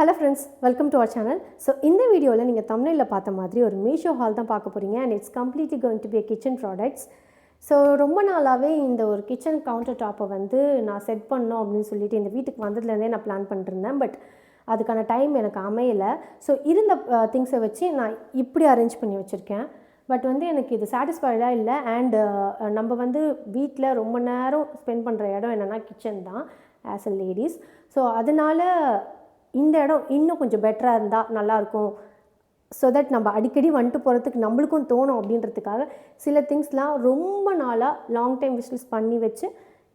Hello friends, welcome to our channel. So in the video நீங்க thumbnail பார்த்த மாதிரி ஒரு மீஷோ ஹால் தான் பார்க்க போறீங்க and it's completely going to be a kitchen products. So ரொம்ப நாளாவே இந்த ஒரு கிச்சன் கவுண்டர் டாப்பை வந்து நான் செட் பண்ணணும் அப்படின்னு சொல்லிட்டு இந்த வீட்டுக்கு வந்ததுலேருந்தே நான் பிளான் பண்ணிருந்தேன். பட் அதுக்கான டைம் எனக்கு அமையலை. ஸோ இருந்த திங்ஸை வச்சு நான் இப்படி அரேஞ்ச் பண்ணி வச்சுருக்கேன். பட் வந்து எனக்கு இது சாட்டிஸ்ஃபைடாக இல்லை. அண்ட் நம்ம வந்து வீட்டில் ரொம்ப நேரம் ஸ்பெண்ட் பண்ணுற இடம் என்னென்னா கிச்சன் தான் ஆஸ் அ லேடிஸ். ஸோ அதனால் இந்த இடம் இன்னும் கொஞ்சம் பெட்டராக இருந்தால் நல்லாயிருக்கும். ஸோ தட் நம்ம அடிக்கடி வந்துட்டு போகிறதுக்கு நம்மளுக்கும் தோணும் அப்படின்றதுக்காக சில திங்ஸ்லாம் ரொம்ப நாளாக லாங் டைம் விஷ்லிஸ் பண்ணி வச்சு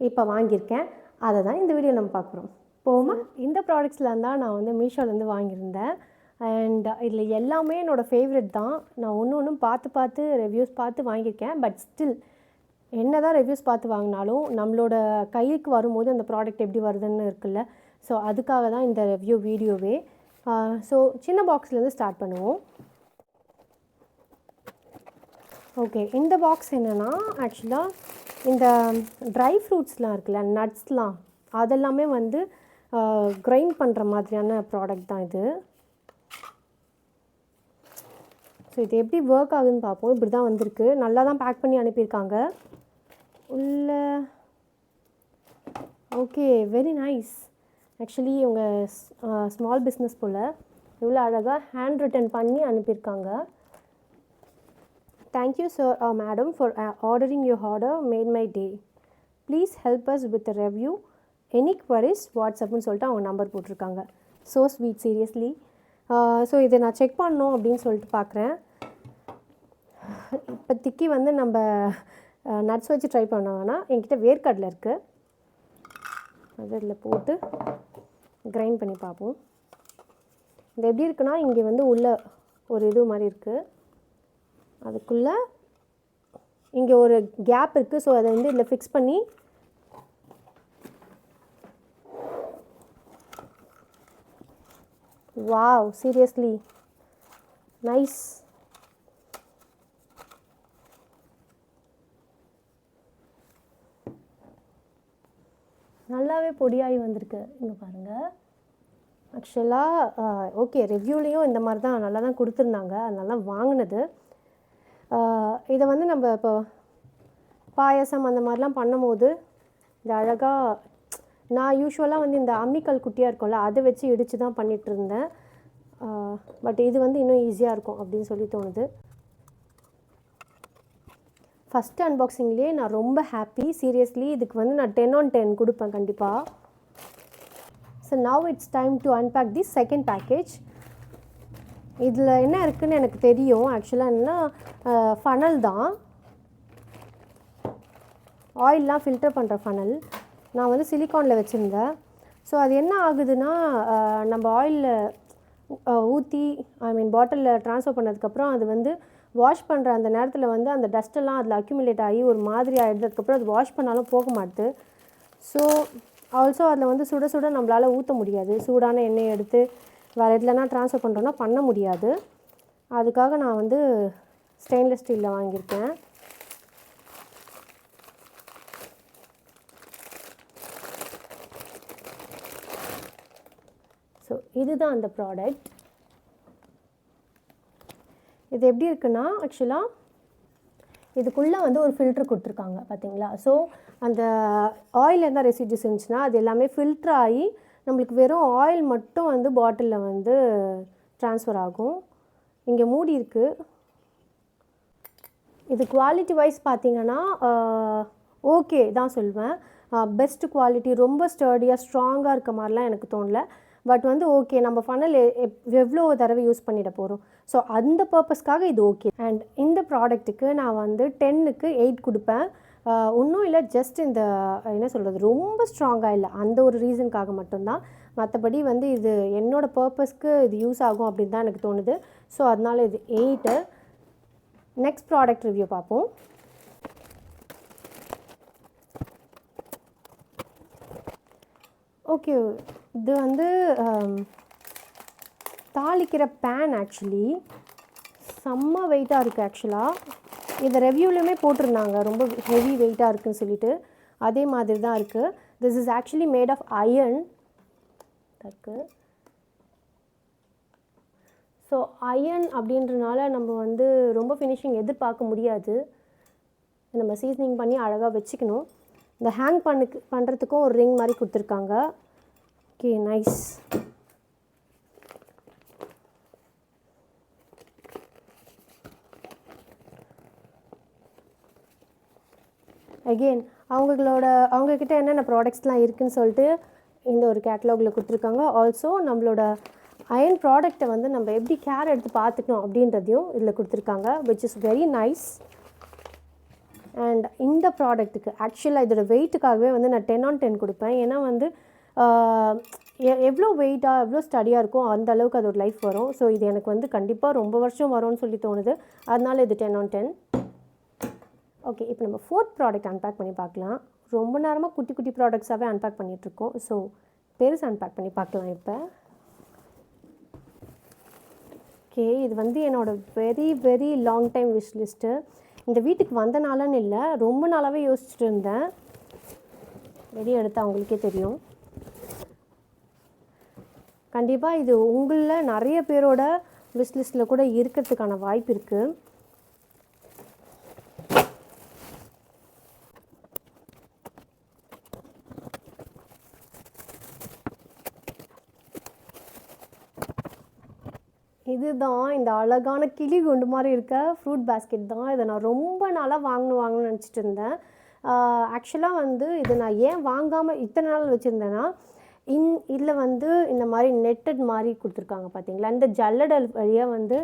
இப்போ வாங்கியிருக்கேன். அதை தான் இந்த வீடியோ நம்ம பார்க்குறோம். போமா இந்த ப்ராடக்ட்ஸ்லாம் தான் நான் வந்து மீஷோலேருந்து வாங்கியிருந்தேன். அண்ட் இதில் எல்லாமே என்னோடய ஃபேவரெட் தான். நான் ஒன்றும் பார்த்து ரிவ்யூஸ் பார்த்து வாங்கியிருக்கேன். பட் ஸ்டில் என்ன தான் ரிவ்யூஸ் பார்த்து வாங்கினாலும் நம்மளோட கைக்கு வரும்போது அந்த ப்ராடக்ட் எப்படி வருதுன்னு இருக்குல்ல. ஸோ அதுக்காக தான் இந்த ரிவ்யூ வீடியோவே. ஸோ சின்ன பாக்ஸ்லேருந்து ஸ்டார்ட் பண்ணுவோம். ஓகே, இந்த பாக்ஸ் என்னென்னா ஆக்சுவலாக இந்த ட்ரை ஃப்ரூட்ஸ்லாம் இருக்குல்ல, நட்ஸ்லாம் அதெல்லாமே வந்து கிரைண்ட் பண்ணுற மாதிரியான ப்ராடக்ட் தான் இது. ஸோ இது எப்படி ஒர்க் ஆகுதுன்னு பார்ப்போம். இப்படி தான் வந்திருக்கு. நல்லா தான் பேக் பண்ணி அனுப்பியிருக்காங்க உள்ள. Okay, very nice. ஆக்சுவலி இவங்க ஸ்மால் பிஸ்னஸ் போல் இவ்வளோ அழகாக ஹேண்ட் ரிட்டன் பண்ணி அனுப்பியிருக்காங்க. Thank you sir madam for ordering your order made my day. Please help us with review any queries வாட்ஸ்அப்னு சொல்லிட்டு அவங்க நம்பர் போட்டிருக்காங்க. So sweet, seriously. ஸோ இதை நான் செக் பண்ணணும் அப்படின்னு சொல்லிட்டு பார்க்குறேன். இப்போதைக்கு வந்து நம்ம நட்ஸ் வச்சு ட்ரை பண்ணோன்னா என்கிட்ட வேர்க்கடலை இருக்குது. அதில் போட்டு கிரைண்ட் பண்ணி பார்ப்போம். இது எப்படி இருக்குன்னா, இங்கே வந்து உள்ள ஒரு இது மாதிரி இருக்குது. அதுக்குள்ளே இங்கே ஒரு கேப் இருக்குது. ஸோ அதை வந்து இதில் ஃபிக்ஸ் பண்ணி வாவ், சீரியஸ்லி நைஸ். நல்லாவே பொடியாகி வந்திருக்கு. இங்கே பாருங்கள். ஆக்சுவலாக ஓகே, ரிவ்யூலேயும் இந்த மாதிரி தான் நல்லா தான் கொடுத்துருந்தாங்க. அதனால தான் வாங்கினது. இதை வந்து நம்ம இப்போ பாயசம் அந்த மாதிரிலாம் பண்ணும்போது இது அழகாக, நான் யூஸ்வலாக வந்து இந்த அம்மிக்கல் குட்டியாக இருக்கும்ல அதை வச்சு இடித்து தான் பண்ணிகிட்டு இருந்தேன். பட் இது வந்து இன்னும் ஈஸியாக இருக்கும் அப்படின்னு சொல்லி தோணுது. ஃபஸ்ட்டு அன்பாக்சிங்லேயே நான் ரொம்ப ஹாப்பி. சீரியஸ்லி இதுக்கு வந்து நான் 10 on 10 கொடுப்பேன் கண்டிப்பாக. So now it's time to unpack the second package. இதில் என்ன இருக்குதுன்னு எனக்கு தெரியும். ஆக்சுவலாக என்னென்னா ஃபனல் தான், ஆயிலெலாம் ஃபில்டர் பண்ணுற ஃபனல். நான் வந்து சிலிக்கானில் வச்சுருந்தேன். ஸோ அது என்ன ஆகுதுன்னா, நம்ம ஆயிலில் ஊற்றி பாட்டிலில் ட்ரான்ஸ்ஃபர் பண்ணதுக்கப்புறம் அது வந்து வாஷ் பண்ணுற அந்த நேரத்தில் வந்து அந்த டஸ்ட்டெல்லாம் அதில் அக்யூமுலேட் ஆகி ஒரு மாதிரி ஆகிடுறதுக்கப்புறம் அது வாஷ் பண்ணாலும் போக மாட்டுது. ஸோ ஆல்சோ அதில் வந்து சுட சுட நம்மளால் ஊற்ற முடியாது. சூடான எண்ணெயை எடுத்து வேறு எதுலனா ட்ரான்ஸ்ஃபர் பண்ணுறோன்னா பண்ண முடியாது. அதுக்காக நான் வந்து ஸ்டெயின்லெஸ் ஸ்டீலில் வாங்கியிருக்கேன். ஸோ இதுதான் அந்த ப்ராடக்ட். இது எப்படி இருக்குன்னா, ஆக்சுவலாக இதுக்குள்ளே வந்து ஒரு ஃபில்ட்ரு கொடுத்துருக்காங்க பார்த்தீங்களா. ஸோ அந்த ஆயில் எந்த ரெசிடியூஸ் இருந்துச்சுன்னா அது எல்லாமே ஃபில்ட்ரு ஆகி நம்மளுக்கு வெறும் ஆயில் மட்டும் வந்து பாட்டிலில் வந்து ட்ரான்ஸ்ஃபர் ஆகும். இங்கே மூடி இருக்குது. இது குவாலிட்டி வைஸ் பார்த்திங்கன்னா ஓகே தான் சொல்லுவேன். பெஸ்ட் குவாலிட்டி, ரொம்ப ஸ்டர்டியாக ஸ்ட்ராங்காக இருக்க மாதிரிலாம் எனக்கு தோணலை. பட் வந்து ஓகே, நம்ம ஃபனல் எவ்வளோ தடவை யூஸ் பண்ணிட போகிறோம். ஸோ அந்த பர்பஸ்க்காக இது ஓகே. அண்ட் இந்த ப்ராடக்ட்டுக்கு நான் வந்து 10க்கு 8 கொடுப்பேன். ஒன்றும் இல்லை, ஜஸ்ட் இந்த என்ன சொல்கிறது, ரொம்ப ஸ்ட்ராங்காக இல்லை, அந்த ஒரு ரீசனுக்காக மட்டும்தான். மற்றபடி வந்து இது என்னோடய பர்பஸ்க்கு இது யூஸ் ஆகும் அப்படின்னு தான் எனக்கு தோணுது. ஸோ அதனால் இது 8. நெக்ஸ்ட் ப்ராடக்ட் ரிவ்யூ பார்ப்போம். ஓகே, இது வந்து தாளிக்கிற பேன். ஆக்சுவலி செம்ம வெயிட்டாக இருக்குது. ஆக்சுவலாக இதை ரெவ்யூலையுமே போட்டிருந்தாங்க ரொம்ப ஹெவி வெயிட்டாக இருக்குதுன்னு சொல்லிட்டு. அதே மாதிரி தான் இருக்குது. This is actually made of iron இருக்குது. ஸோ அயர்ன் அப்படின்றனால நம்ம வந்து ரொம்ப ஃபினிஷிங் எதிர்பார்க்க முடியாது. நம்ம சீசனிங் பண்ணி அழகாக வச்சுக்கணும். இந்த ஹேங் பண்ணுறதுக்கும் ஒரு ரிங் மாதிரி கொடுத்துருக்காங்க. Okay, nice. அகெயின் அவங்கக்கிட்ட என்னென்ன ப்ராடக்ட்ஸ்லாம் இருக்குதுன்னு சொல்லிட்டு இந்த ஒரு கேட்டலாகில் கொடுத்துருக்காங்க. ஆல்சோ நம்மளோட அயர்ன் ப்ராடக்டை வந்து நம்ம எப்படி கேர் எடுத்து பார்த்துக்கணும் அப்படின்றதையும் இதில் கொடுத்துருக்காங்க, which is very nice. And இந்த ப்ராடக்ட்டுக்கு ஆக்சுவலாக இதோட வெயிட்டுக்காகவே வந்து நான் 10/10 கொடுப்பேன். ஏன்னா வந்து எவ்வளோ வெயிட்டாக எவ்வளோ ஸ்டடியாக இருக்கும் அந்த அளவுக்கு அதோட லைஃப் வரும். ஸோ இது எனக்கு வந்து கண்டிப்பாக ரொம்ப வருஷம் வரும்னு சொல்லி தோணுது. அதனால இது 10/10. ஓகே, இப்போ நம்ம 4th ப்ராடக்ட் அன்பேக் பண்ணி பார்க்கலாம். ரொம்ப நேரமாக குட்டி குட்டி ப்ராடக்ட்ஸாகவே அன்பேக் பண்ணிகிட்ருக்கோம். ஸோ பெருசு அன்பேக் பண்ணி பார்க்கலாம் இப்போ. ஓகே, இது வந்து என்னோடய very very long time wish list. இந்த வீட்டுக்கு வந்த நாளான்னு இல்லை, ரொம்ப நாளாகவே யோசிச்சுட்டு இருந்தேன். வெளியே எடுத்தால் அவங்களுக்கே தெரியும். கண்டிப்பாக இது உங்களில் நிறைய பேரோட விஷ் லிஸ்ட்டில் கூட இருக்கிறதுக்கான வாய்ப்பு இருக்குது. இதுதான் இந்த அழகான கிளி குண்டு மாதிரி இருக்க ஃப்ரூட் பேஸ்கெட் தான். இதை நான் ரொம்ப நாளாக வாங்கணும்னு நினச்சிட்டு இருந்தேன். ஆக்சுவலாக வந்து இது நான் ஏன் வாங்காமல் இத்தனை நாள் வச்சுருந்தேன்னா, இதில் வந்து இந்த மாதிரி நெட்டட் மாதிரி கொடுத்துருக்காங்க பார்த்தீங்களா. இந்த ஜல்லடல் வழியாக வந்து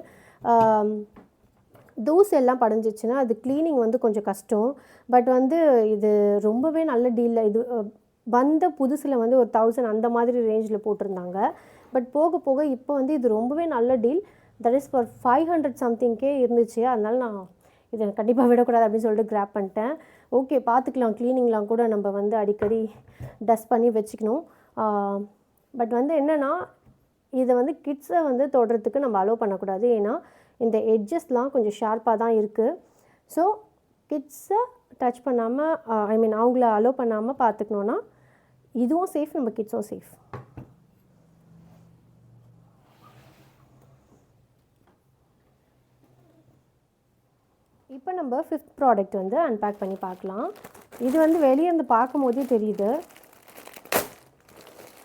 தூசு எல்லாம் படிஞ்சிச்சுன்னா அது க்ளீனிங் வந்து கொஞ்சம் கஷ்டம். பட் வந்து இது ரொம்பவே நல்ல டீலில் இது வந்த புதுசில் வந்து ஒரு 1000 அந்த மாதிரி ரேஞ்சில் போட்டிருந்தாங்க. பட் போக போக இப்போ வந்து இது ரொம்பவே நல்ல டீல். தட் இஸ் ஃபார் 500 சம்திங்க்கே இருந்துச்சு. அதனால நான் இதை கண்டிப்பாக விடக்கூடாது அப்படின்னு சொல்லிட்டு கிராப் பண்ணிட்டேன். ஓகே, பார்த்துக்கலாம், க்ளீனிங்லாம் கூட நம்ம வந்து அடிக்கடி டஸ்ட் பண்ணி வச்சுக்கணும். பட் வந்து என்னென்னா, இதை வந்து கிட்ஸை வந்து தொடுறதுக்கு நம்ம அலோவ் பண்ணக்கூடாது. ஏன்னா இந்த எட்ஜஸ்லாம் கொஞ்சம் ஷார்ப்பாக தான் இருக்குது. ஸோ கிட்ஸை டச் பண்ணாமல் அவங்கள அலோவ் பண்ணாமல் பார்த்துக்கணுன்னா இதுவும் சேஃப், நம்ம கிட்ஸும் சேஃப். இப்போ நம்ம 5th ப்ராடக்ட் வந்து அன்பேக் பண்ணி பார்க்கலாம். இது வந்து வெளியே இருந்து பார்க்கும் போதே தெரியுது,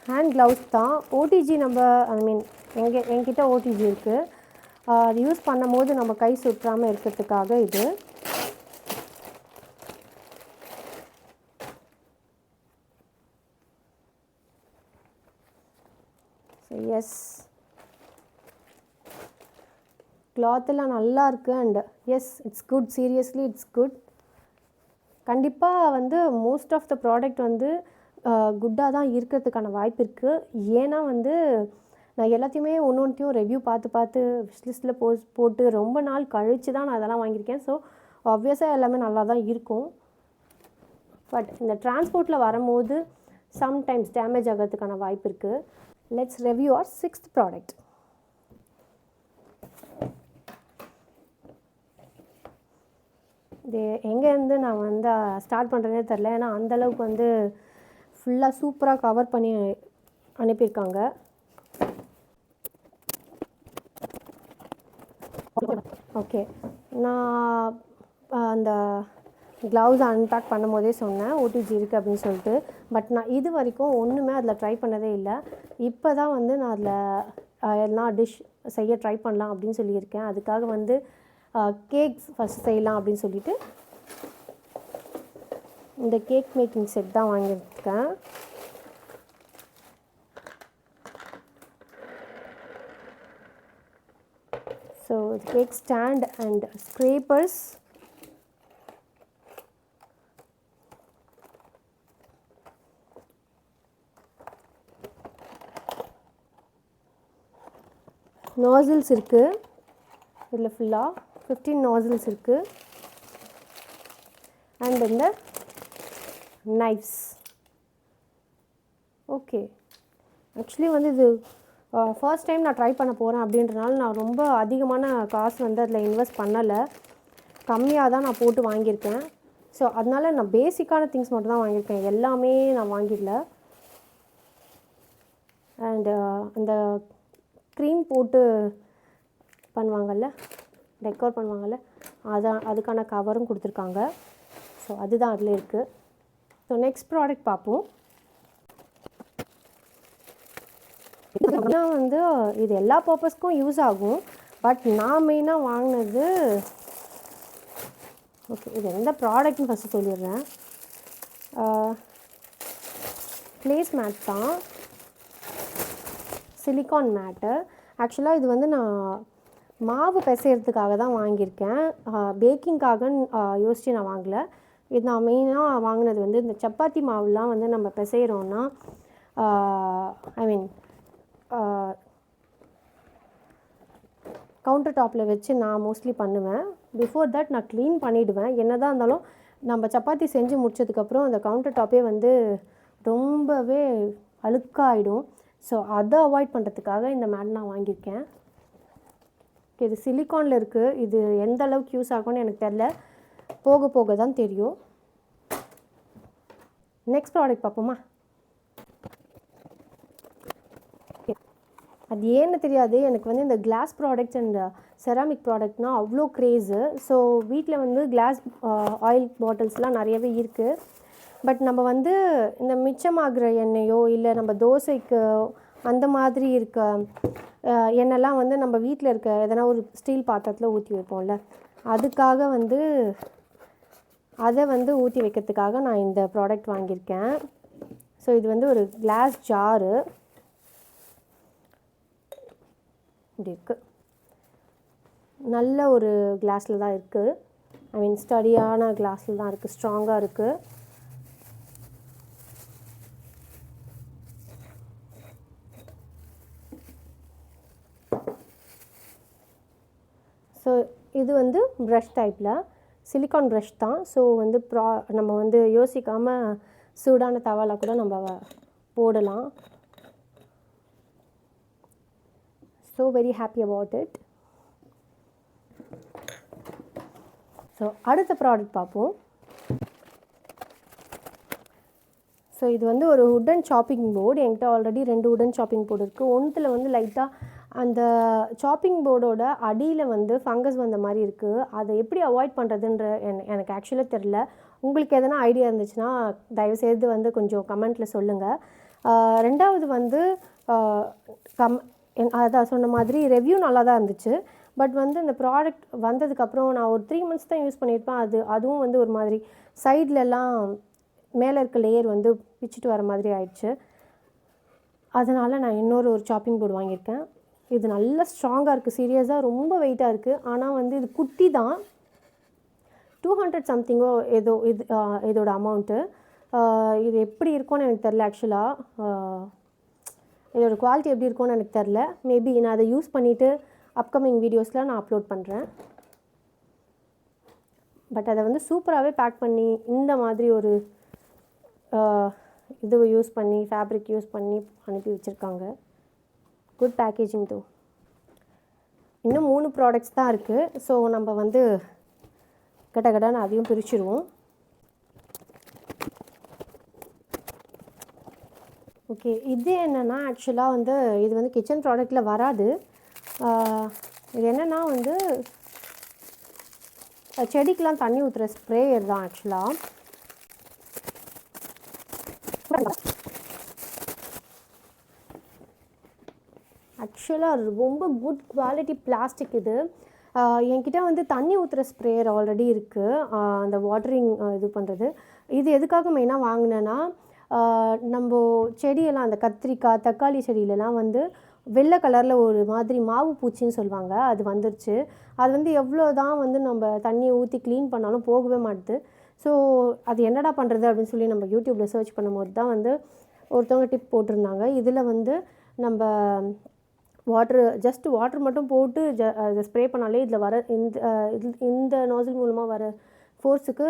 ஹேண்ட் க்ளவுஸ் தான். ஓடிஜி நம்ம என்கிட்ட ஓடிஜி இருக்குது. அது யூஸ் பண்ணும் போது நம்ம கை சுற்றாமல் இருக்கிறதுக்காக இது. எஸ், கிளாத்தெல்லாம் நல்லா இருக்குது. And yes, it's good, seriously it's good. கண்டிப்பாக வந்து மோஸ்ட் ஆஃப் த ப்ராடக்ட் வந்து குட்டாக தான் இருக்கிறதுக்கான வாய்ப்பு இருக்குது. ஏன்னா வந்து நான் எல்லாத்தையுமே ஒன்றையும் ரிவ்யூ பார்த்து விஷ்லிஸ்ட்டில் போட்டு ரொம்ப நாள் கழித்து தான் நான் அதெல்லாம் வாங்கியிருக்கேன். ஸோ ஆப்வியஸாக எல்லாமே நல்லா தான் இருக்கும். பட் இந்த டிரான்ஸ்போர்ட்டில் வரும்போது சம்டைம்ஸ் டேமேஜ் ஆகிறதுக்கான வாய்ப்பு இருக்குது. Let's review our 6th product. இது எங்கேருந்து நான் வந்து ஸ்டார்ட் பண்ணுறதே தெரில. ஏன்னா அந்தளவுக்கு வந்து ஃபுல்லாக சூப்பராக கவர் பண்ணி அனுப்பியிருக்காங்க. ஓகே, நான் அந்த க்ளவுஸ் அன்பேக் பண்ணும் போதே சொன்னேன் ஓடிஜி இருக்குது அப்படின்னு சொல்லிட்டு. பட் நான் இது வரைக்கும் ஒன்றுமே அதில் ட்ரை பண்ணதே இல்லை. இப்போ தான் வந்து நான் அதில் எல்லாம் டிஷ் செய்ய ட்ரை பண்ணலாம் அப்படின்னு சொல்லியிருக்கேன். அதுக்காக வந்து கேக்ஸ் ஃபஸ்ட் செய்யலாம் அப்படின்னு சொல்லிட்டு இந்த கேக் மேக்கிங் செட் தான் வாங்கியிருக்கேன். So cake stand and scrapers. Nozzles இருக்குது இதில் ஃபுல்லாக 15 நாசில்ஸ் இருக்குது. அண்ட் இந்த நைஃப்ஸ். ஓகே, ஆக்சுவலி வந்து இது ஃபர்ஸ்ட் டைம் நான் ட்ரை பண்ண போகிறேன் அப்படின்றனால நான் ரொம்ப அதிகமான காசு வந்து அதில் இன்வெஸ்ட் பண்ணலை. கம்மியாக தான் நான் போட்டு வாங்கியிருக்கேன். ஸோ அதனால் நான் பேசிக்கான திங்ஸ் மட்டும் தான் வாங்கியிருக்கேன், எல்லாமே நான் வாங்கிடல. அண்டு அந்த க்ரீம் போட்டு பண்ணுவாங்கள்ல, டெக்கோர் பண்ணுவாங்கள்ல, அதுக்கான கவரும் கொடுத்துருக்காங்க. ஸோ அதுதான் அதில் இருக்குது. ஸோ நெக்ஸ்ட் ப்ராடக்ட் பார்ப்போம். வந்து இது எல்லா பர்பஸ்க்கும் யூஸ் ஆகும். பட் நான் மெயினாக வாங்கினது, ஓகே இது எந்த ப்ராடக்ட்னு ஃபஸ்ட்டு சொல்லிடுறேன். ப்ளேஸ் மேட் தான், சிலிக்கான் மேட்டு. ஆக்சுவலாக இது வந்து நான் மாவு பிசைகிறதுக்காக தான் வாங்கியிருக்கேன், பேக்கிங்காக யோசித்து நான் வாங்கலை. இது நான் மெயினாக வாங்கினது வந்து இந்த சப்பாத்தி மாவுலாம் வந்து நம்ம பிசைகிறோன்னா, ஐ மீன் கவுண்டர் டாப்பில் வச்சு நான் மோஸ்ட்லி பண்ணுவேன். பிஃபோர் தட் நான் க்ளீன் பண்ணிவிடுவேன். என்ன தான் இருந்தாலும் நம்ம சப்பாத்தி செஞ்சு முடிச்சதுக்கப்புறம் அந்த கவுண்டர் டாப்பே வந்து ரொம்பவே அழுக்காயிடும். ஸோ அதை அவாய்ட் பண்ணுறதுக்காக இந்த மேட் நான் வாங்கியிருக்கேன். இது சிலிக்கானில் இருக்குது. இது எந்த அளவுக்கு யூஸ் ஆகும்னு எனக்கு தெரில, போக போக தான் தெரியும். நெக்ஸ்ட் ப்ராடக்ட் பார்ப்போமா? அது ஏன்னு தெரியாது, எனக்கு வந்து இந்த கிளாஸ் ப்ராடக்ட்ஸ் அண்ட் செராமிக் ப்ராடக்ட்னால் அவ்வளோ க்ரேஸு. ஸோ வீட்டில் வந்து கிளாஸ் ஆயில் பாட்டில்ஸ்லாம் நிறையவே இருக்குது. பட் நம்ம வந்து இந்த மிச்சமாகிற எண்ணெயோ இல்லை நம்ம தோசைக்கு அந்த மாதிரி இருக்க எண்ணெய்லாம் வந்து நம்ம வீட்டில் இருக்க எதனா ஒரு ஸ்டீல் பாத்திரத்தில் ஊற்றி வைப்போம்ல, அதுக்காக வந்து அதை வந்து ஊற்றி வைக்கிறதுக்காக நான் இந்த ப்ராடக்ட் வாங்கியிருக்கேன். ஸோ இது வந்து ஒரு கிளாஸ் ஜாரு இப்படி இருக்குது. நல்ல ஒரு கிளாஸில் தான் இருக்குது, ஐ மீன் ஸ்டடியான கிளாஸில் தான் இருக்குது, ஸ்ட்ராங்காக இருக்குது. ஸோ இது வந்து ப்ரஷ் டைப்பில் சிலிக்கான் ப்ரஷ் தான். ஸோ வந்து நம்ம வந்து யோசிக்காமல் சூடான தவாவில் கூட நம்ம போடலாம். So very happy about it. So அடுத்த ப்ராடக்ட் பார்ப்போம். ஸோ இது வந்து ஒரு உட்டன் சாப்பிங் போர்டு. என்கிட்ட ஆல்ரெடி 2 உட்டன் சாப்பிங் போர்டு இருக்குது. ஒன்றில் வந்து லைட்டாக அந்த சாப்பிங் போர்டோட அடியில் வந்து ஃபங்கஸ் வந்த மாதிரி இருக்குது. அதை எப்படி அவாய்ட் பண்ணுறதுன்ற எனக்கு ஆக்சுவலாக தெரில. உங்களுக்கு எதனா ஐடியா இருந்துச்சுன்னா தயவுசெய்து வந்து கொஞ்சம் கமெண்ட்டில் சொல்லுங்கள். ரெண்டாவது வந்து அதான் சொன்ன மாதிரி ரிவ்யூ நல்லா தான் இருந்துச்சு. பட் வந்து இந்த ப்ராடக்ட் வந்ததுக்கப்புறம் நான் ஒரு 3 மந்த்ஸ் தான் யூஸ் பண்ணியிருப்பேன். அதுவும் வந்து ஒரு மாதிரி சைட்லலாம் மேலே இருக்க லேயர் வந்து பிச்சுட்டு வர மாதிரி ஆயிடுச்சு. அதனால் நான் இன்னொரு சாப்பிங் போர்டு வாங்கியிருக்கேன். இது நல்லா ஸ்ட்ராங்காக இருக்குது, சீரியஸாக ரொம்ப வெயிட்டாக இருக்குது. ஆனால் வந்து இது குட்டி தான், 200 சம்திங்கோ ஏதோ இதோட அமௌண்ட்டு. இது எப்படி இருக்கும்னு எனக்கு தெரில. ஆக்சுவலாக இதோட குவாலிட்டி எப்படி இருக்கும்னு எனக்கு தெரில. மேபி நான் அதை யூஸ் பண்ணிவிட்டு அப்கமிங் வீடியோஸில் நான் அப்லோட் பண்ணுறேன். பட் அதை வந்து சூப்பராகவே பேக் பண்ணி இந்த மாதிரி ஒரு இது யூஸ் பண்ணி ஃபேப்ரிக் யூஸ் பண்ணி அனுப்பி வச்சுருக்காங்க. குட் பேக்கேஜிங் தோ. இன்னும் 3 ப்ராடக்ட்ஸ் தான் இருக்குது. ஸோ நம்ம வந்து கடகடான்னு அதையும் பிரிச்சுருவோம். ஓகே, இது என்னென்னா ஆக்சுவலாக வந்து இது வந்து கிச்சன் ப்ராடக்டில் வராது. இது என்னென்னா வந்து செடிக்கெலாம் தண்ணி ஊற்றுற ஸ்ப்ரேயர் தான் ஆக்சுவலாக. ரொம்ப குட் குவாலிட்டி பிளாஸ்டிக் இது. என்கிட்ட வந்து தண்ணி ஊற்றுற ஸ்ப்ரேயர் ஆல்ரெடி இருக்குது, அந்த வாட்டரிங் இது பண்ணுறது. இது எதுக்காக மெயினாக வாங்கினேன்னா, நம்ம செடியெல்லாம் அந்த கத்திரிக்காய் தக்காளி செடியிலலாம் வந்து வெள்ளை கலரில் ஒரு மாதிரி மாவு பூச்சின்னு சொல்லுவாங்க, அது வந்துருச்சு. அது வந்து எவ்வளோ தான் வந்து நம்ம தண்ணியை ஊற்றி க்ளீன் பண்ணாலும் போகவே மாட்டுது. ஸோ அது என்னடா பண்ணுறது அப்படின்னு சொல்லி நம்ம யூடியூப்பில் சர்ச் பண்ணும்போது தான் வந்து ஒருத்தவங்க டிப் போட்டிருந்தாங்க. இதில் வந்து நம்ம வாட்டர் மட்டும் போட்டு அதை ஸ்ப்ரே பண்ணாலே இதில் வர இந்த நாசில் மூலமாக வர ஃபோர்ஸுக்கு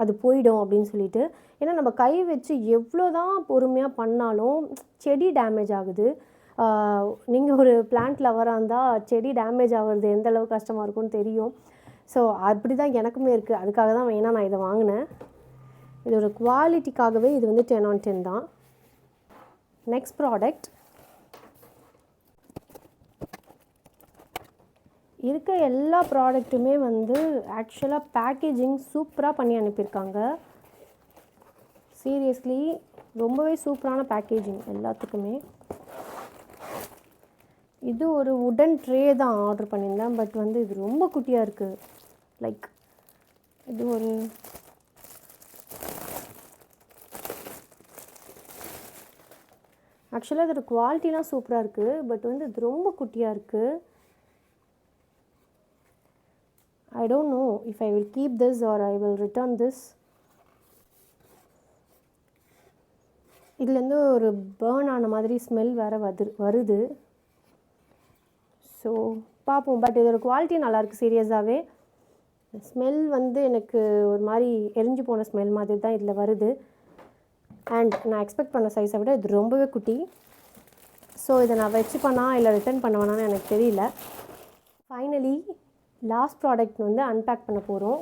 அது போயிடும் அப்படின்னு சொல்லிட்டு. ஏன்னா நம்ம கை வச்சு எவ்வளோ தான் பொறுமையாக பண்ணாலும் செடி டேமேஜ் ஆகுது. நீங்கள் ஒரு பிளான்ட் லவராக இருந்தால் செடி டேமேஜ் ஆகிறது எந்த அளவுக்கு கஷ்டமாக இருக்கும்னு தெரியும். ஸோ அப்படி தான் எனக்குமே இருக்குது. அதுக்காக தான் மெயினாக நான் இதை வாங்கினேன். இதோட குவாலிட்டிக்காகவே இது வந்து 10 on 10 தான். நெக்ஸ்ட் ப்ராடக்ட் இருக்க எல்லா ப்ராடக்ட்டுமே வந்து ஆக்சுவலாக பேக்கேஜிங் சூப்பராக பண்ணி அனுப்பியிருக்காங்க. சீரியஸ்லி ரொம்பவே சூப்பரான பேக்கேஜிங் எல்லாத்துக்குமே. இது ஒரு வுடன் ட்ரே தான் ஆர்டர் பண்ணியிருந்தேன். பட் வந்து இது ரொம்ப குட்டியாக இருக்குது. லைக் இது ஒரு ஆக்சுவலாக இதோட குவாலிட்டிலாம் சூப்பராக இருக்குது. பட் வந்து இது ரொம்ப குட்டியாக இருக்குது. I don't know if I will keep this or I will return this. இதுலேருந்து ஒரு பேர்ன் ஆன மாதிரி ஸ்மெல் வேறு வருது. ஸோ பார்ப்போம். பட் இதோட குவாலிட்டி நல்லாயிருக்கு. சீரியஸாகவே ஸ்மெல் வந்து எனக்கு ஒரு மாதிரி எரிஞ்சு போன ஸ்மெல் மாதிரி தான் இதில் வருது. அண்ட் நான் எக்ஸ்பெக்ட் பண்ண சைஸை விட இது ரொம்பவே குட்டி. ஸோ இதை நான் வச்சுப்பேனா இல்லை ரிட்டர்ன் பண்ணுவேனான்னு எனக்கு தெரியல. ஃபைனலி லாஸ்ட் ப்ராடக்ட் வந்து அன்பேக் பண்ண போகிறோம்.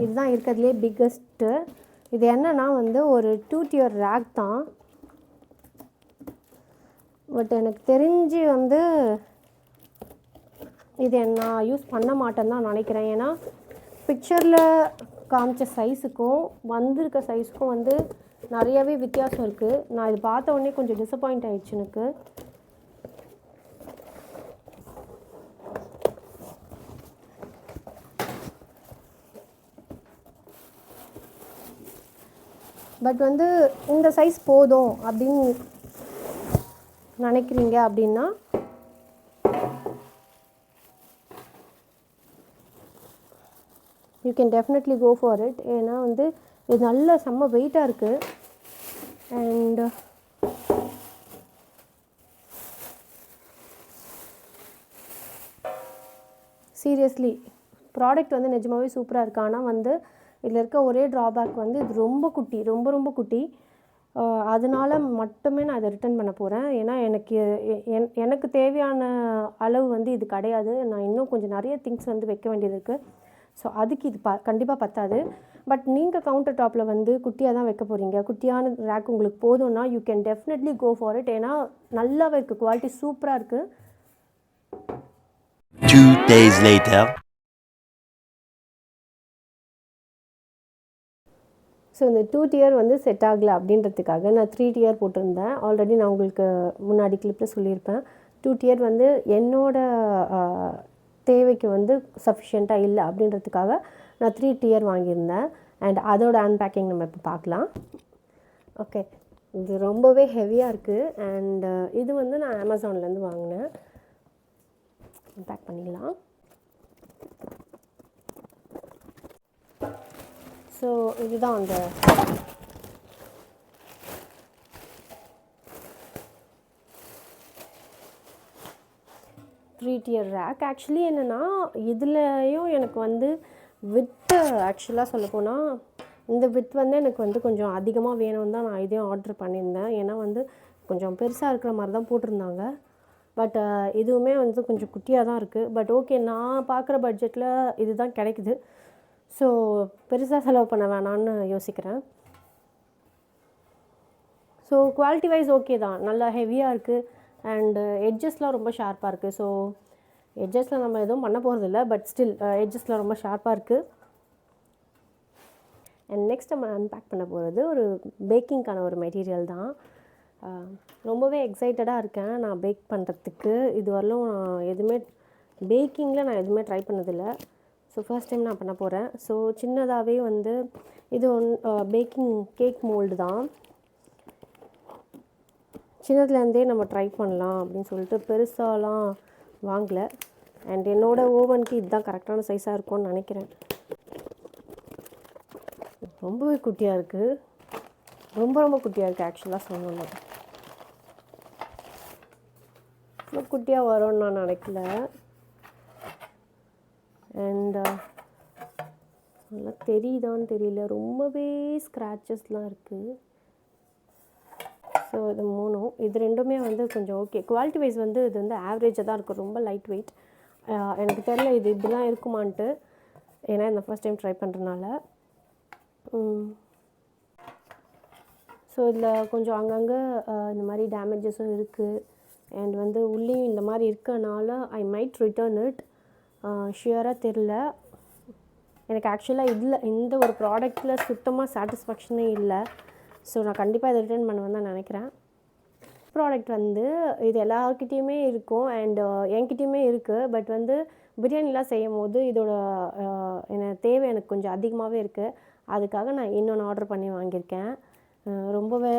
இதுதான் இருக்கிறதுலே பிக்கஸ்ட்டு. இது என்னன்னா வந்து ஒரு 2 tier ரேக் தான். பட் எனக்கு தெரிஞ்சு வந்து இது நான் யூஸ் பண்ண மாட்டேன்னு தான் நினைக்கிறேன். ஏன்னா பிக்சரில் காமிச்ச சைஸுக்கும் வந்திருக்க சைஸுக்கும் வந்து நிறையவே வித்தியாசம் இருக்குது. நான் இது பார்த்த உடனே கொஞ்சம் டிசப்பாயிண்ட் ஆகிடுச்சு எனக்கு. பட் வந்து இந்த சைஸ் போதும் அப்படின்னு நினைக்கிறீங்க அப்படின்னா you can definitely go for it. ஏன்னா வந்து இது நல்ல செம்ம வெயிட்டாக இருக்குது. அண்ட் சீரியஸ்லி ப்ராடக்ட் வந்து நிஜமாகவே சூப்பராக இருக்குது. ஆனால் வந்து இதில் இருக்க ஒரே ட்ராபேக் வந்து இது ரொம்ப குட்டி, ரொம்ப ரொம்ப குட்டி. அதனால மட்டுமே நான் இதை ரிட்டர்ன் பண்ண போகிறேன். ஏன்னா எனக்கு தேவையான அளவு வந்து இது கிடையாது. நான் இன்னும் கொஞ்சம் நிறைய திங்ஸ் வந்து வைக்க வேண்டியது இருக்குது. ஸோ அதுக்கு இது கண்டிப்பாக பத்தாது. பட் நீங்கள் கவுண்டர் டாப்பில் வந்து குட்டியாக தான் வைக்க போகிறீங்க, குட்டியான ரேக் உங்களுக்கு போதும்னா you can definitely go for it. ஏன்னா நல்லாவே இருக்குது, குவாலிட்டி சூப்பராக இருக்குது. 2 days later. ஸோ இந்த 2 tier வந்து செட் ஆகலை அப்படின்றதுக்காக நான் 3 tier போட்டிருந்தேன். ஆல்ரெடி நான் உங்களுக்கு முன்னாடி கிளிப்பில் சொல்லியிருப்பேன். 2 tier வந்து என்னோட தேவைக்கு வந்து சஃபிஷியண்ட்டாக இல்லை அப்படின்றதுக்காக நான் 3 tier வாங்கியிருந்தேன். அண்ட் அதோட அன்பேக்கிங் நம்ம இப்போ பார்க்கலாம். ஓகே, இது ரொம்பவே ஹெவியாக இருக்குது. அண்ட் இது வந்து நான் அமேசான்லேருந்து வாங்கினேன். அன்பேக் பண்ணிடலாம். ஸோ இதுதான் அந்த த்ரீ டியர் ரேக். ஆக்சுவலி என்னென்னா இதுலேயும் எனக்கு வந்து வித்து ஆக்சுவலாக சொல்லப்போனால் இந்த வித் வந்து எனக்கு வந்து கொஞ்சம் அதிகமாக வேணும்னு தான் நான் இதையும் ஆர்டர் பண்ணியிருந்தேன். ஏன்னா வந்து கொஞ்சம் பெருசாக இருக்கிற மாதிரி தான் போட்டிருந்தாங்க. பட் இதுவுமே வந்து கொஞ்சம் குட்டியாக தான் இருக்குது. பட் ஓகே, நான் பார்க்குற பட்ஜெட்டில் இது தான் கிடைக்குது. ஸோ பெருசாக செலவு பண்ண வேணான்னு யோசிக்கிறேன். ஸோ குவாலிட்டி வைஸ் ஓகே தான், நல்லா ஹெவியாக இருக்குது. அண்டு எட்ஜஸ்லாம் ரொம்ப ஷார்ப்பாக இருக்குது. ஸோ எட்ஜஸில் நம்ம எதுவும் பண்ண போகிறதில்ல, பட் ஸ்டில் எட்ஜஸ்லாம் ரொம்ப ஷார்ப்பாக இருக்குது. அண்ட் நெக்ஸ்ட் நம்ம அன்பேக் பண்ண போகிறது ஒரு பேக்கிங்க்கான ஒரு மெட்டீரியல் தான். ரொம்பவே எக்ஸைட்டடாக இருக்கேன் நான் பேக் பண்ணுறதுக்கு. இது வரலும் நான் எதுவுமே பேக்கிங்கில் நான் எதுவுமே ட்ரை பண்ணதில்லை. ஸோ ஃபர்ஸ்ட் டைம் நான் பண்ண போகிறேன். ஸோ சின்னதாகவே வந்து இது பேக்கிங் கேக் மோல்டு தான். சின்னதுலேருந்தே நம்ம ட்ரை பண்ணலாம் அப்படின்னு சொல்லிட்டு பெருசாலாம் வாங்கலை. அண்ட் என்னோடய ஓவனுக்கு இதுதான் கரெக்டான சைஸாக இருக்கும்னு நினைக்கிறேன். ரொம்பவே குட்டியாக இருக்குது, ரொம்ப ரொம்ப குட்டியாக இருக்குது. ஆக்சுவலாக சொல்லணும்னா ரொம்ப குட்டியாக வரும்னு நான் நினைக்கல. அண்ட் நல்லா தெரியுதான்னு தெரியல, ரொம்பவே ஸ்க்ராச்சஸ்லாம் இருக்குது. ஸோ இது மூணும், இது ரெண்டுமே வந்து கொஞ்சம் ஓகே. குவாலிட்டி வைஸ் வந்து இது வந்து ஆவரேஜாக தான் இருக்கும், ரொம்ப லைட் வெயிட். எனக்கு தெரியல இது இப்படிலாம் இருக்குமான்ட்டு, ஏன்னா இந்த ஃபர்ஸ்ட் டைம் ட்ரை பண்ணுறதுனால. ஸோ இதில் கொஞ்சம் அங்கங்கே இந்த மாதிரி டேமேஜஸும் இருக்குது. அண்ட் வந்து உள்ளேயும் இந்த மாதிரி இருக்கனால ஐ மைட் ரிட்டர்ன் இட். ஷியராக தெரில. எனக்கு ஆக்சுவலாக இந்த ஒரு ப்ராடக்ட்டில் சுத்தமாக சாட்டிஸ்ஃபேக்ஷனே இல்லை. ஸோ நான் கண்டிப்பாக இதை ரிட்டர்ன் பண்ணுவேன்னு தான் நினைக்கிறேன். ப்ராடக்ட் வந்து இது எல்லாருக்கிட்டேயுமே இருக்கும் அண்ட் என்கிட்டேயுமே இருக்குது. பட் வந்து பிரியாணிலாம் செய்யும் போது இதோட தேவை எனக்கு கொஞ்சம் அதிகமாகவே இருக்குது. அதுக்காக நான் இன்னொன்று ஆர்டர் பண்ணி வாங்கியிருக்கேன். ரொம்பவே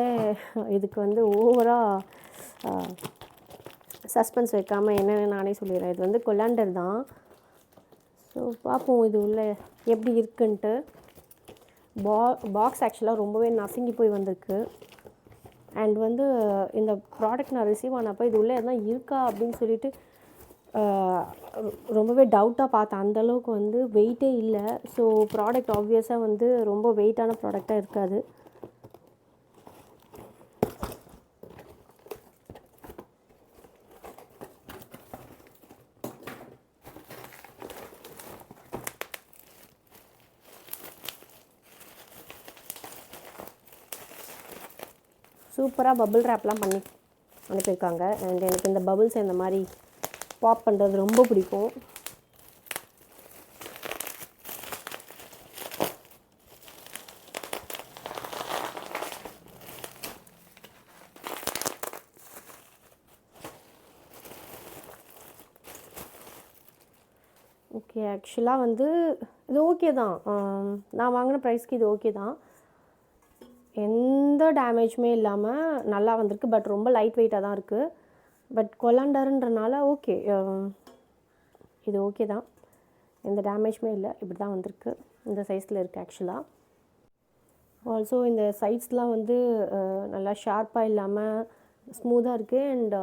இதுக்கு வந்து ஓவராக சஸ்பென்ஸ் வைக்காமல் என்னென்னு நானே சொல்லிடுறேன். இது வந்து கொலாண்டர் தான். ஸோ பார்ப்போம் இது உள்ள எப்படி இருக்குன்ட்டு. பாக்ஸ் ஆக்சுவலாக ரொம்பவே நசுங்கி போய் வந்திருக்கு. அண்ட் வந்து இந்த ப்ராடக்ட் நான் ரிசீவ் ஆனப்போ இது உள்ளே எதனா இருக்கா அப்படின்னு சொல்லிட்டு ரொம்பவே டவுட்டாக பார்த்தேன். அந்தளவுக்கு வந்து வெயிட்டே இல்லை. ஸோ ப்ராடக்ட் ஆப்வியஸாக வந்து ரொம்ப வெயிட்டான ப்ராடக்டாக இருக்காது. சூப்பராக பபிள் ரேப்லாம் பண்ணி அனுப்பியிருக்காங்க. அண்ட் எனக்கு இந்த பபிள்ஸ் இந்த மாதிரி பாப் பண்ணுறது ரொம்ப பிடிக்கும். ஓகே, ஆக்சுவலாக வந்து இது ஓகே தான். நான் வாங்கின ப்ரைஸ்க்கு இது ஓகே தான். எந்த டேமேஜுமே இல்லாமல் நல்லா வந்திருக்கு. பட் ரொம்ப லைட் வெயிட்டாக தான் இருக்குது. பட் கொலாண்டர்ன்றனால ஓகே, இது ஓகே தான். எந்த டேமேஜுமே இல்லை. இப்படி தான் வந்திருக்கு. இந்த சைஸில் இருக்குது ஆக்சுவலாக. ஆல்சோ இந்த சைட்ஸ்லாம் வந்து நல்லா ஷார்ப்பாக இல்லாமல் ஸ்மூத்தாக இருக்குது. அண்ட்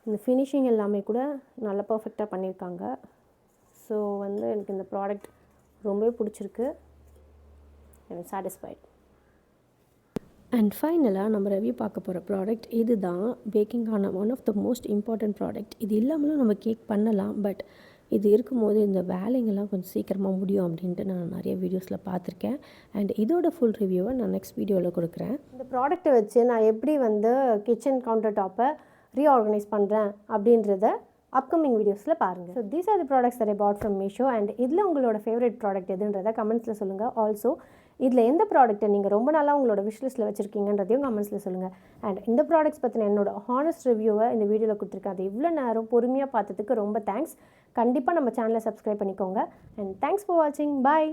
இந்த ஃபினிஷிங் எல்லாமே கூட நல்லா பர்ஃபெக்டாக பண்ணியிருக்காங்க. ஸோ வந்து எனக்கு இந்த ப்ராடக்ட் ரொம்பவே பிடிச்சிருக்கு. எனக்கு சாட்டிஸ்ஃபைட். அண்ட் ஃபைனலாக நம்ம ரிவ்யூ பார்க்க போகிற ப்ராடக்ட் இது தான். பேக்கிங்கான one of the most important product. இது இல்லாமலும் நம்ம கேக் பண்ணலாம். பட் இது இருக்கும்போது இந்த வேலைங்கள்லாம் கொஞ்சம் சீக்கிரமாக முடியும் அப்படின்ட்டு நான் நிறைய வீடியோஸில் பார்த்துருக்கேன். அண்ட் இதோட ஃபுல் ரிவ்யூவை நான் நெக்ஸ்ட் வீடியோவில் கொடுக்குறேன். இந்த ப்ராடக்ட்டை வச்சு நான் எப்படி வந்து கிச்சன் கவுண்டர் டாப்பை ரீஆர்கனைஸ் பண்ணுறேன் அப்படின்றத அப்கமிங் வீடியோஸில் பாருங்கள். So these are the products that I bought from Meesho. அண்ட் இதில் உங்களோட ஃபேவரட் ப்ராடக்ட் எதுன்றதை கமெண்ட்ஸில் சொல்லுங்கள். ஆல்சோ இதில் எந்த ப்ராடக்ட்டை நீங்கள் ரொம்ப நாளாக உங்களோட விஷ்லிஸ்ட்டில் வச்சுருக்கீங்கன்றதையும் கமெண்ட்ஸில் சொல்லுங்கள். அண்ட் இந்த ப்ராடக்ட்ஸ் பற்றின என்னோட ஹானஸ்ட் ரிவ்யூவை இந்த வீடியோவில் கொடுத்துருக்கேன். அது இவ்வளோ நேரம் பொறுமையாக பார்த்ததுக்கு ரொம்ப தேங்க்ஸ். கண்டிப்பாக நம்ம சேனலை சப்ஸ்கிரைப் பண்ணிக்கோங்க. அண்ட் தேங்க்ஸ் ஃபார் வாட்சிங். பாய்.